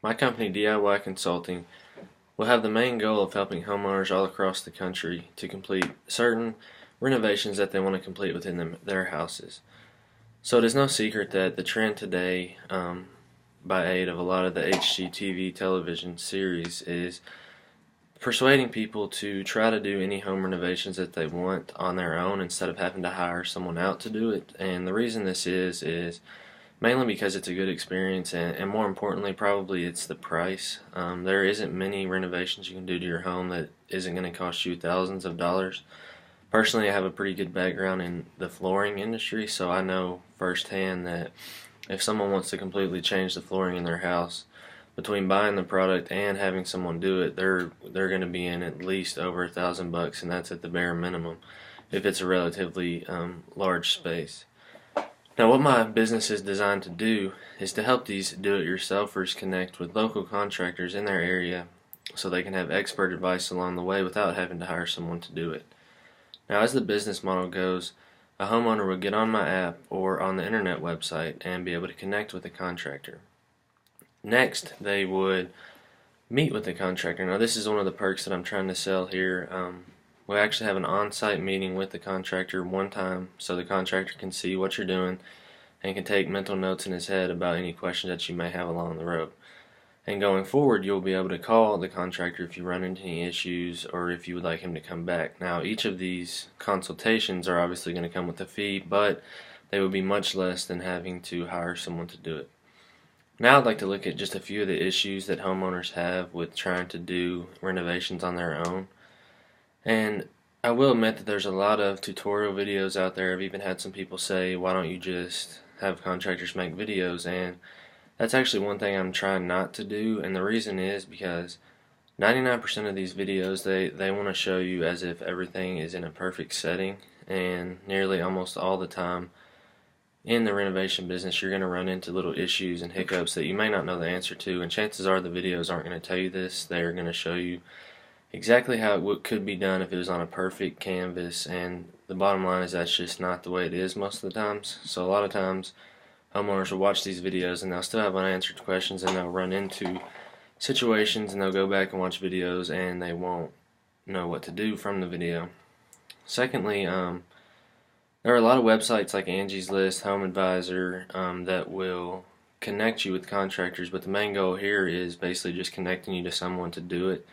My company, DIY Consulting, will have the main goal of helping homeowners all across the country to complete certain renovations that they want to complete within their houses. So it is no secret that the trend today, by aid of a lot of the HGTV television series, is persuading people to try to do any home renovations that they want on their own instead of having to hire someone out to do it. And the reason this is mainly because it's a good experience, and more importantly, probably it's the price. There isn't many renovations you can do to your home that isn't going to cost you thousands of dollars. Personally, I have a pretty good background in the flooring industry, so I know firsthand that if someone wants to completely change the flooring in their house, between buying the product and having someone do it, they're going to be in at least over $1,000 and that's at the bare minimum if it's a relatively large space. Now, what my business is designed to do is to help these do-it-yourselfers connect with local contractors in their area so they can have expert advice along the way without having to hire someone to do it. Now, as the business model goes, a homeowner would get on my app or on the internet website and be able to connect with a contractor. Next, they would meet with the contractor. Now, this is one of the perks that I'm trying to sell here. We actually have an on-site meeting with the contractor one time so the contractor can see what you're doing and can take mental notes in his head about any questions that you may have along the road. And going forward, you'll be able to call the contractor if you run into any issues or if you would like him to come back. Now, each of these consultations are obviously going to come with a fee, but they would be much less than having to hire someone to do it. Now I'd like to look at just a few of the issues that homeowners have with trying to do renovations on their own. And I will admit that there's a lot of tutorial videos out there. I've even had some people say, why don't you just have contractors make videos? And that's actually one thing I'm trying not to do, and the reason is because 99% of these videos, they want to show you as if everything is in a perfect setting, and nearly almost all the time in the renovation business you're going to run into little issues and hiccups that you may not know the answer to, and chances are the videos aren't going to tell you this. They're going to show you exactly how it could be done if it was on a perfect canvas, and the bottom line is that's just not the way it is most of the times. So a lot of times homeowners will watch these videos and they'll still have unanswered questions, and they'll run into situations and they'll go back and watch videos and they won't know what to do from the video. Secondly, there are a lot of websites like Angie's List, Home Advisor, that will connect you with contractors, but the main goal here is basically just connecting you to someone to do it,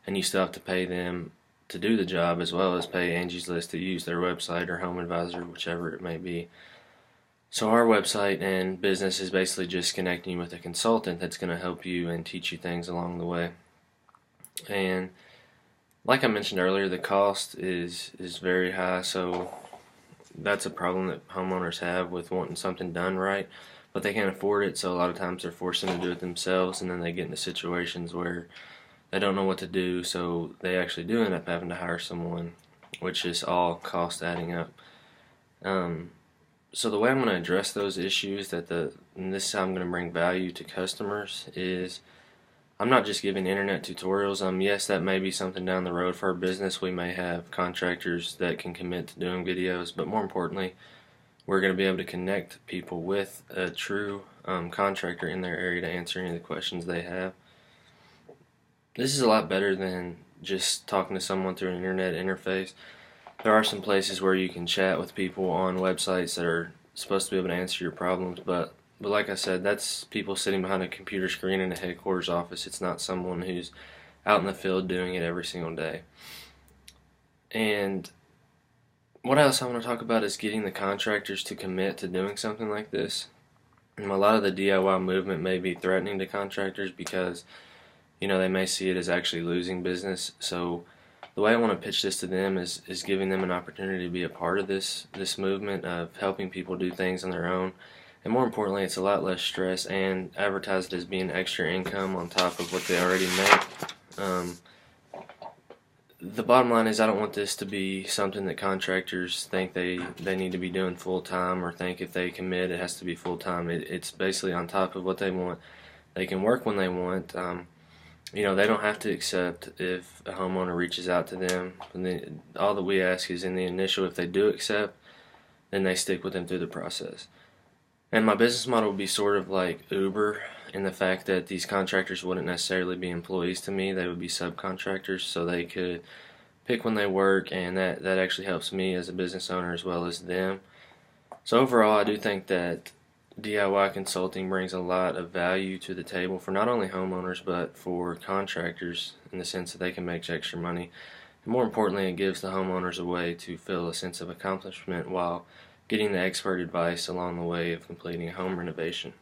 and you still have to pay them to do the job as well as pay Angie's List to use their website or Home Advisor, whichever it may be. So our website and business is basically just connecting you with a consultant that's going to help you and teach you things along the way. And like I mentioned earlier, the cost is very high, so that's a problem that homeowners have with wanting something done right, but they can't afford it, so a lot of times they're forced to do it themselves, and then they get into situations where they don't know what to do, so they actually do end up having to hire someone, which is all cost adding up. So the way I'm going to address those issues, and this is how I'm going to bring value to customers, is I'm not just giving internet tutorials. Yes, that may be something down the road for our business. We may have contractors that can commit to doing videos, but more importantly, we're going to be able to connect people with a true contractor in their area to answer any of the questions they have. This is a lot better than just talking to someone through an internet interface. There are some places where you can chat with people on websites that are supposed to be able to answer your problems, but like I said, that's people sitting behind a computer screen in a headquarters office. It's not someone who's out in the field doing it every single day. And what else I want to talk about is getting the contractors to commit to doing something like this. And a lot of the DIY movement may be threatening to contractors because they may see it as actually losing business. So the way I want to pitch this to them is giving them an opportunity to be a part of this movement of helping people do things on their own. And more importantly, it's a lot less stress and advertised as being extra income on top of what they already make. The bottom line is I don't want this to be something that contractors think they need to be doing full time, or think if they commit it has to be full time. It's basically on top of what they want. They can work when they want. They don't have to accept if a homeowner reaches out to them. And all that we ask is in the initial, if they do accept, then they stick with them through the process. And my business model would be sort of like Uber. in the fact that these contractors wouldn't necessarily be employees to me, they would be subcontractors, so they could pick when they work, and that actually helps me as a business owner as well as them. So overall, I do think that DIY consulting brings a lot of value to the table for not only homeowners but for contractors, in the sense that they can make extra money. And more importantly, it gives the homeowners a way to feel a sense of accomplishment while getting the expert advice along the way of completing a home renovation.